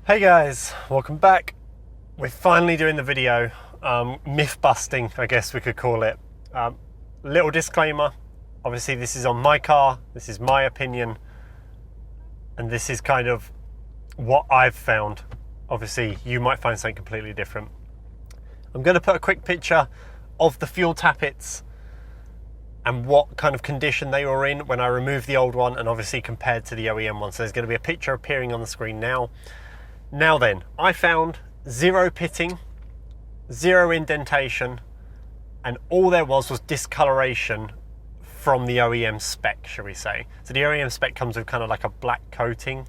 Hey guys, welcome back. We're finally doing the video, myth busting, I guess we could call it. Little disclaimer, obviously this is on my car, this is my opinion, and this is kind of what I've found. Obviously you might find something completely different. I'm going to put a quick picture of the fuel tappets and what kind of condition they were in when I removed the old one and obviously compared to the OEM one. So there's going to be a picture appearing on the screen now. Now then, I found zero pitting, zero indentation, and all there was discoloration from the OEM spec, shall we say. So the OEM spec comes with kind of like a black coating.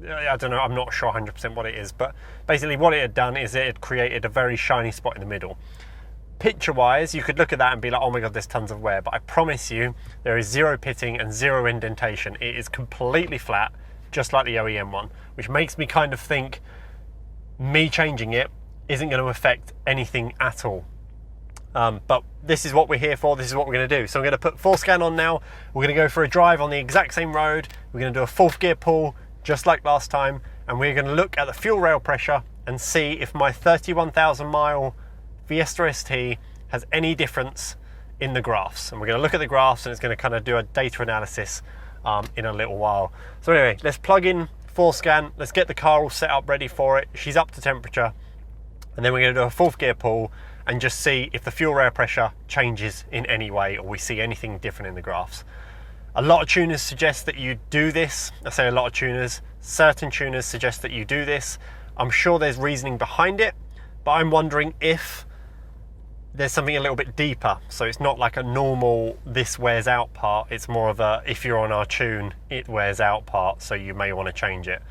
I don't know, I'm not sure 100% what it is, but basically what it had done is it had created a very shiny spot in the middle. Picture-wise, you could look at that and be like, oh my god, there's tons of wear, but I promise you, there is zero pitting and zero indentation. It is completely flat, just like the OEM one, which makes me kind of think me changing it isn't going to affect anything at all. But this is what we're here for, this is what we're going to do. So I'm going to put full scan on now, we're going to go for a drive on the exact same road, we're going to do a fourth gear pull, just like last time, and we're going to look at the fuel rail pressure and see if my 31,000 mile Fiesta ST has any difference in the graphs. And we're going to look at the graphs and it's going to kind of do a data analysis in a little while. So anyway, let's plug in full scan, let's get the car all set up ready for it, she's up to temperature, and then we're going to do a fourth gear pull and just see if the fuel rail pressure changes in any way or we see anything different in the graphs. A lot of tuners suggest that you do this. I say a lot of tuners, certain tuners suggest that you do this. I'm sure there's reasoning behind it, but I'm wondering if there's something a little bit deeper. So it's not like a normal this wears out part, it's more of a if you're on our tune it wears out part, so you may want to change it.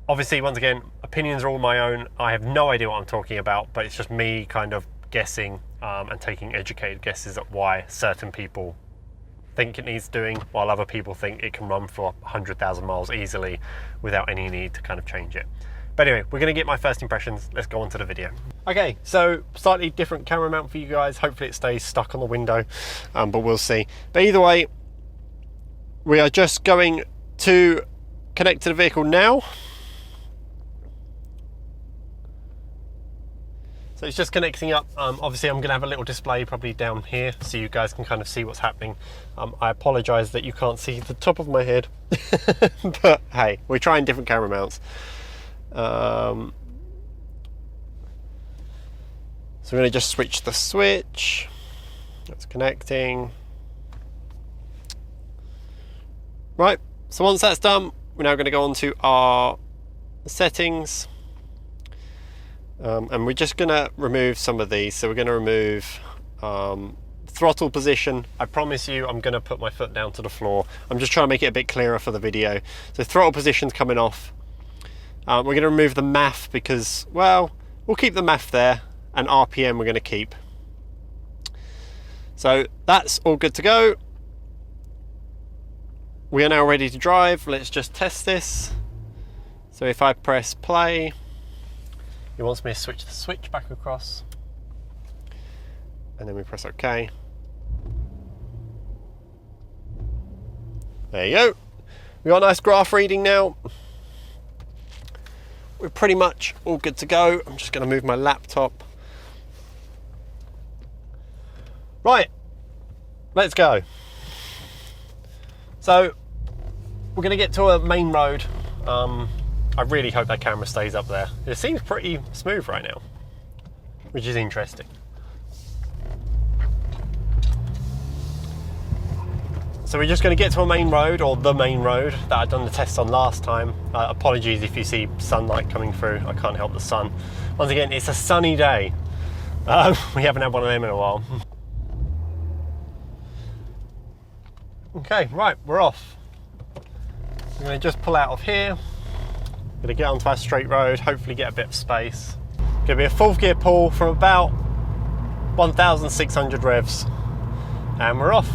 Obviously, once again, opinions are all my own, I have no idea what I'm talking about, but it's just me kind of guessing and taking educated guesses at why certain people think it needs doing, while other people think it can run for 100,000 miles easily without any need to kind of change it. But anyway, we're going to get my first impressions. Let's go on to the video. Okay, so slightly different camera mount for you guys. Hopefully it stays stuck on the window, but we'll see. But either way, we are just going to connect to the vehicle now. So it's just connecting up. Obviously I'm going to have a little display probably down here so you guys can kind of see what's happening. I apologise that you can't see the top of my head, but hey, we're trying different camera mounts. So we're going to just switch the switch. That's connecting. Right, so once that's done, we're now going to go on to our settings. And we're just going to remove some of these. So we're going to remove throttle position. I promise you I'm going to put my foot down to the floor. I'm just trying to make it a bit clearer for the video. So throttle position's coming off. We're going to remove the MAF because, well, we'll keep the MAF there, and RPM we're going to keep. So that's all good to go. We are now ready to drive. Let's just test this. So if I press play, it wants me to switch the switch back across, and then we press OK. There you go. We got a nice graph reading now. We're pretty much all good to go. I'm just going to move my laptop. Right, let's go. So we're going to get to a main road. I really hope that camera stays up there. It seems pretty smooth right now, which is interesting. So we're just going to get to a main road, or the main road that I'd done the test on last time. Apologies if you see sunlight coming through, I can't help the sun. Once again, it's a sunny day. We haven't had one of them in a while. Okay, right, we're off. I'm going to just pull out of here. I'm going to get onto our straight road, hopefully get a bit of space. Going to be a fourth gear pull from about 1,600 revs. And we're off.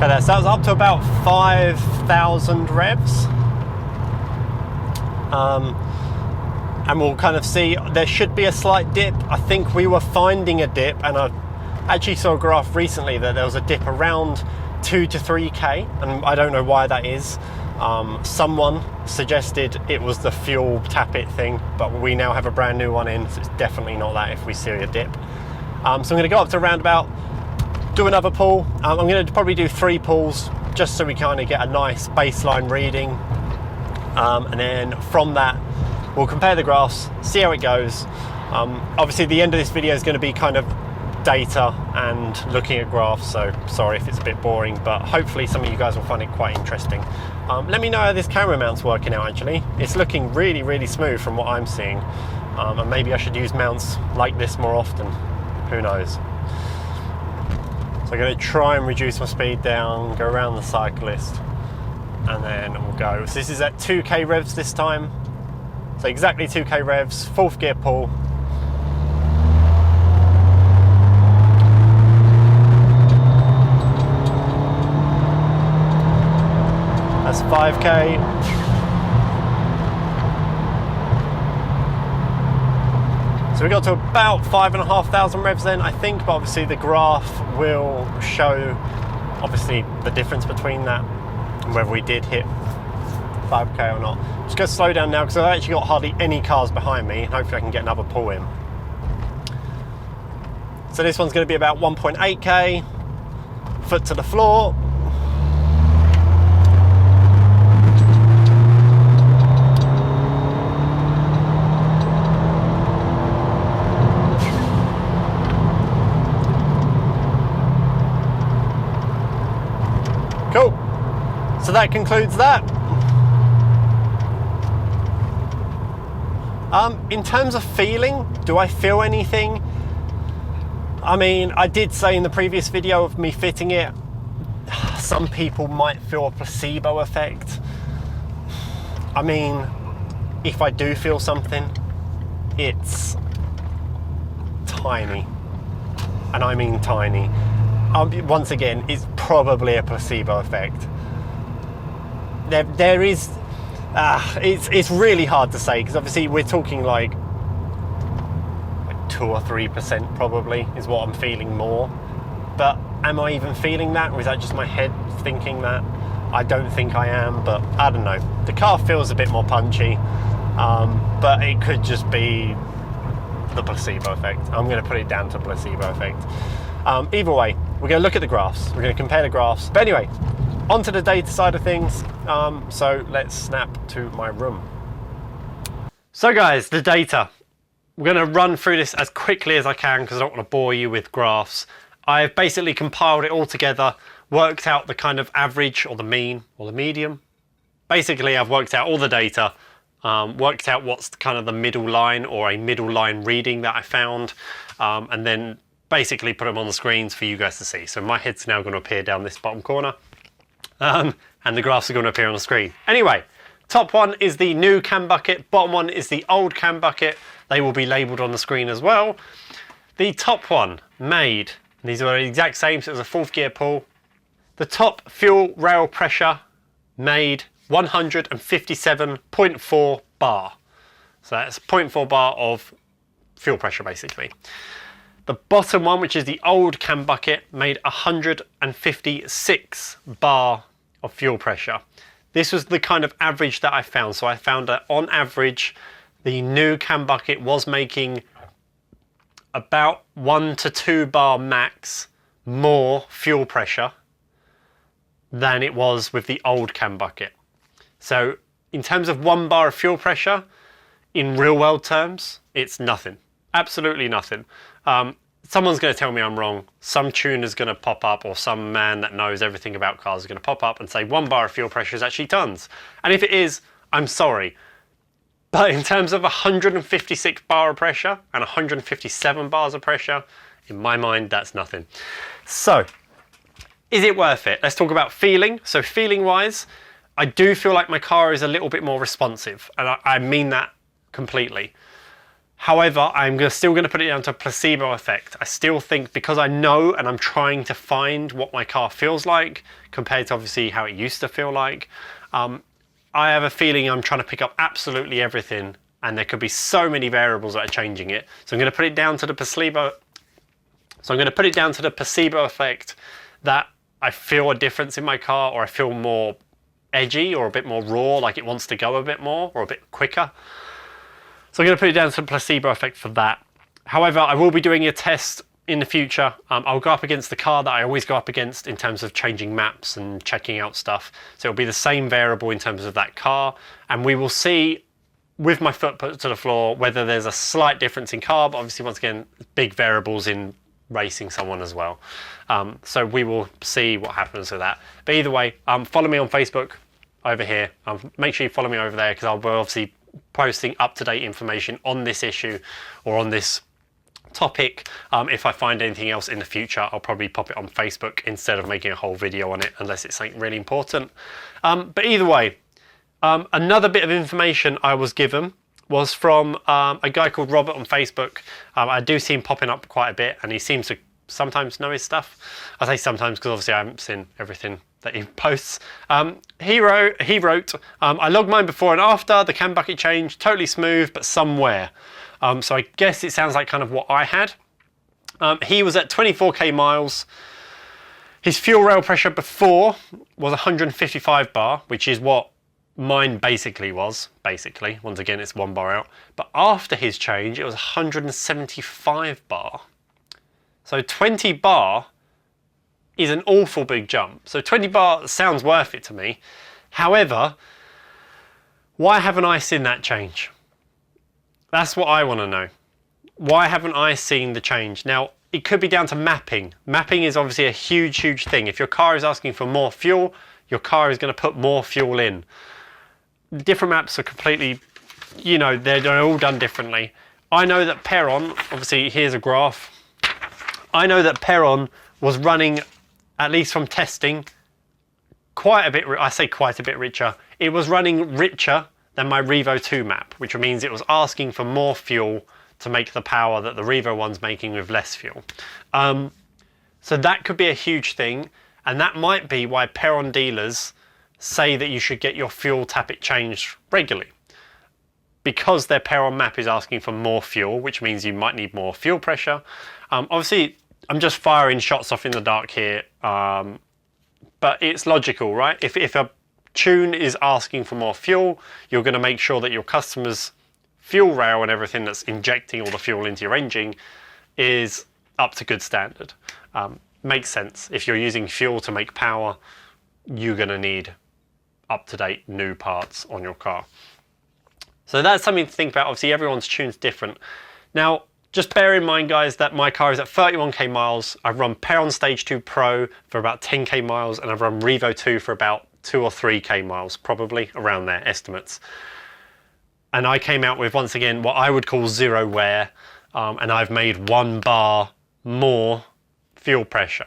Okay, so that was up to about 5,000 revs. and we'll kind of see. There should be a slight dip. I think we were finding a dip, and I actually saw a graph recently that there was a dip around 2 to 3k, and I don't know why that is. Someone suggested it was the fuel tappet thing, but we now have a brand new one in, so it's definitely not that if we see a dip. So I'm going to go up to roundabout, do another pull. I'm going to probably do 3 pulls just so we kind of get a nice baseline reading, and then from that we'll compare the graphs, see how it goes. Obviously the end of this video is going to be kind of data and looking at graphs, so sorry if it's a bit boring, but hopefully some of you guys will find it quite interesting. Let me know how this camera mount's working out. Actually, it's looking really smooth from what I'm seeing, and maybe I should use mounts like this more often, who knows. So I'm going to try and reduce my speed down, go around the cyclist, and then we'll go. So this is at 2k revs this time, so exactly 2k revs, 4th gear pull. That's 5k. So we got to about 5,500 revs then, I think, but obviously the graph will show obviously the difference between that and whether we did hit 5k or not. Just going to slow down now because I've actually got hardly any cars behind me, and hopefully I can get another pull in. So this one's going to be about 1.8k, foot to the floor. Cool. So that concludes that. In terms of feeling, do I feel anything? I mean, I did say in the previous video of me fitting it, some people might feel a placebo effect. I mean, if I do feel something, it's tiny. And I mean tiny. Once again, it's probably a placebo effect. There is, it's really hard to say because obviously we're talking like 2 or 3% probably is what I'm feeling more. But am I even feeling that, or is that just my head thinking that? I don't think I am, but I don't know. The car feels a bit more punchy, but it could just be the placebo effect. I'm going to put it down to placebo effect. Either way, we're going to look at the graphs. We're going to compare the graphs. But anyway, onto the data side of things. So let's snap to my room. So guys, the data. We're going to run through this as quickly as I can because I don't want to bore you with graphs. I've basically compiled it all together, worked out the kind of average or the mean or the medium. Basically, I've worked out all the data, worked out what's kind of the middle line or a middle line reading that I found, and then basically put them on the screens for you guys to see. So my head's now going to appear down this bottom corner, and the graphs are going to appear on the screen. Anyway, top one is the new cam bucket, bottom one is the old cam bucket. They will be labelled on the screen as well. The top one made, these are the exact same, so it was a 4th gear pull. The top fuel rail pressure made 157.4 bar. So that's 0.4 bar of fuel pressure basically. The bottom one, which is the old cam bucket, made 156 bar of fuel pressure. This was the kind of average that I found. So I found that on average, the new cam bucket was making about 1 to 2 bar max more fuel pressure than it was with the old cam bucket. So in terms of 1 bar of fuel pressure, in real world terms, it's nothing. Absolutely nothing. Someone's going to tell me I'm wrong. Some tuner's going to pop up, or some man that knows everything about cars is going to pop up and say 1 bar of fuel pressure is actually tons. And if it is, I'm sorry. But in terms of 156 bar of pressure and 157 bars of pressure, in my mind, that's nothing. So, is it worth it? Let's talk about feeling. So feeling wise, I do feel like my car is a little bit more responsive, and I mean that completely. However, I'm still going to put it down to a placebo effect. I still think, because I know and I'm trying to find what my car feels like compared to obviously how it used to feel like, I have a feeling I'm trying to pick up absolutely everything and there could be so many variables that are changing it. So I'm going to put it down to the placebo. So I'm going to put it down to the placebo effect that I feel a difference in my car, or I feel more edgy or a bit more raw, like it wants to go a bit more or a bit quicker. So I'm going to put it down to the placebo effect for that. However, I will be doing a test in the future. I'll go up against the car that I always go up against in terms of changing maps and checking out stuff. So it'll be the same variable in terms of that car, and we will see with my foot put to the floor whether there's a slight difference in car, but obviously once again, big variables in racing someone as well. So we will see what happens with that. But either way, follow me on Facebook over here. Make sure you follow me over there, because I'll be obviously posting up-to-date information on this issue or on this topic. If I find anything else in the future, I'll probably pop it on Facebook instead of making a whole video on it, unless it's something really important. But either way, another bit of information I was given was from a guy called Robert on Facebook. I do see him popping up quite a bit, and he seems to sometimes know his stuff. I say sometimes because obviously I haven't seen everything that he posts. He wrote, I logged mine before and after, the cam bucket change, totally smooth, but somewhere. So I guess it sounds like kind of what I had. He was at 24k miles. His fuel rail pressure before was 155 bar, which is what mine basically was, once again it's 1 bar out, but after his change it was 175 bar. So 20 bar is an awful big jump. So 20 bar sounds worth it to me. However, why haven't I seen that change? That's what I want to know. Why haven't I seen the change? Now, it could be down to mapping. Mapping is obviously a huge thing. If your car is asking for more fuel, your car is going to put more fuel in. Different maps are completely, you know, they're all done differently. I know that Perron, obviously here's a graph. I know that Perron was running, at least from testing, quite a bit, I say quite a bit richer. It was running richer than my Revo 2 map, which means it was asking for more fuel to make the power that the Revo one's making with less fuel. So that could be a huge thing, and that might be why Perron dealers say that you should get your fuel tappet changed regularly, because their Perron map is asking for more fuel, which means you might need more fuel pressure. Obviously, I'm just firing shots off in the dark here, but it's logical, right? If a tune is asking for more fuel, you're going to make sure that your customer's fuel rail and everything that's injecting all the fuel into your engine is up to good standard. Makes sense. If you're using fuel to make power, you're going to need up-to-date new parts on your car. So that's something to think about. Obviously, everyone's tune's different. Now, just bear in mind, guys, that my car is at 31k miles. I've run Perron Stage 2 Pro for about 10k miles, and I've run Revo 2 for about 2 or 3k miles, probably around there, estimates. And I came out with, once again, what I would call zero wear, and I've made 1 bar more fuel pressure.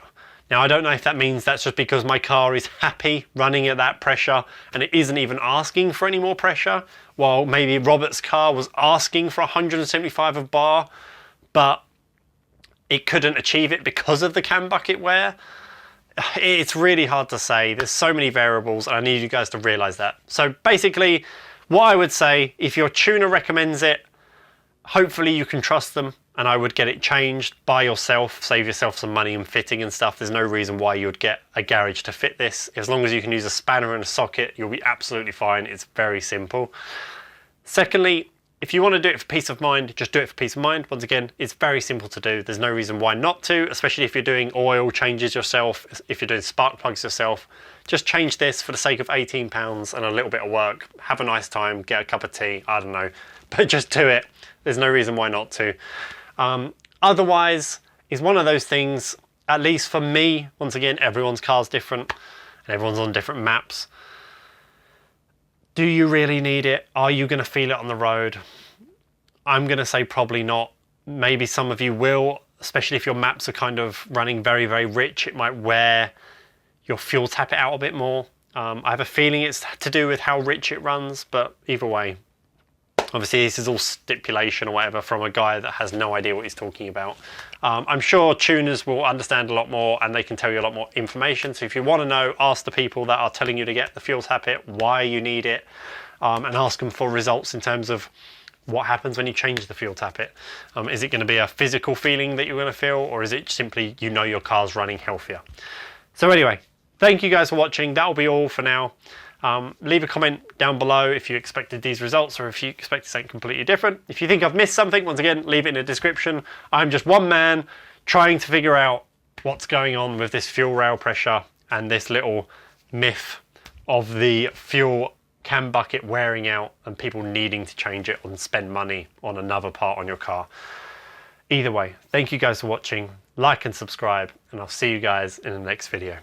Now, I don't know if that means that's just because my car is happy running at that pressure and it isn't even asking for any more pressure, while maybe Robert's car was asking for 175 of bar, but it couldn't achieve it because of the cam bucket wear. It's really hard to say. There's so many variables, and I need you guys to realize that. So basically, what I would say, if your tuner recommends it, hopefully you can trust them, and I would get it changed by yourself, save yourself some money and fitting and stuff. There's no reason why you would get a garage to fit this. As long as you can use a spanner and a socket, you'll be absolutely fine. It's very simple. Secondly, if you want to do it for peace of mind, just do it for peace of mind. Once again, it's very simple to do. There's no reason why not to, especially if you're doing oil changes yourself, if you're doing spark plugs yourself. Just change this for the sake of £18 and a little bit of work. Have a nice time, get a cup of tea, I don't know. But just do it. There's no reason why not to. Otherwise, it's one of those things, at least for me, once again, everyone's car's different and everyone's on different maps. Do you really need it? Are you going to feel it on the road? I'm going to say probably not. Maybe some of you will, especially if your maps are kind of running very, very rich. It might wear your fuel tappet out a bit more. I have a feeling it's to do with how rich it runs, but either way, obviously this is all stipulation or whatever from a guy that has no idea what he's talking about. I'm sure tuners will understand a lot more and they can tell you a lot more information. So if you want to know, ask the people that are telling you to get the fuel tappet, why you need it, and ask them for results in terms of what happens when you change the fuel tappet. Is it going to be a physical feeling that you're going to feel, or is it simply you know your car's running healthier? So anyway, thank you guys for watching. That'll be all for now. Leave a comment down below if you expected these results or if you expected something completely different. If you think I've missed something, once again, leave it in the description. I'm just one man trying to figure out what's going on with this fuel rail pressure and this little myth of the fuel cam bucket wearing out and people needing to change it and spend money on another part on your car. Either way, thank you guys for watching. Like and subscribe, and I'll see you guys in the next video.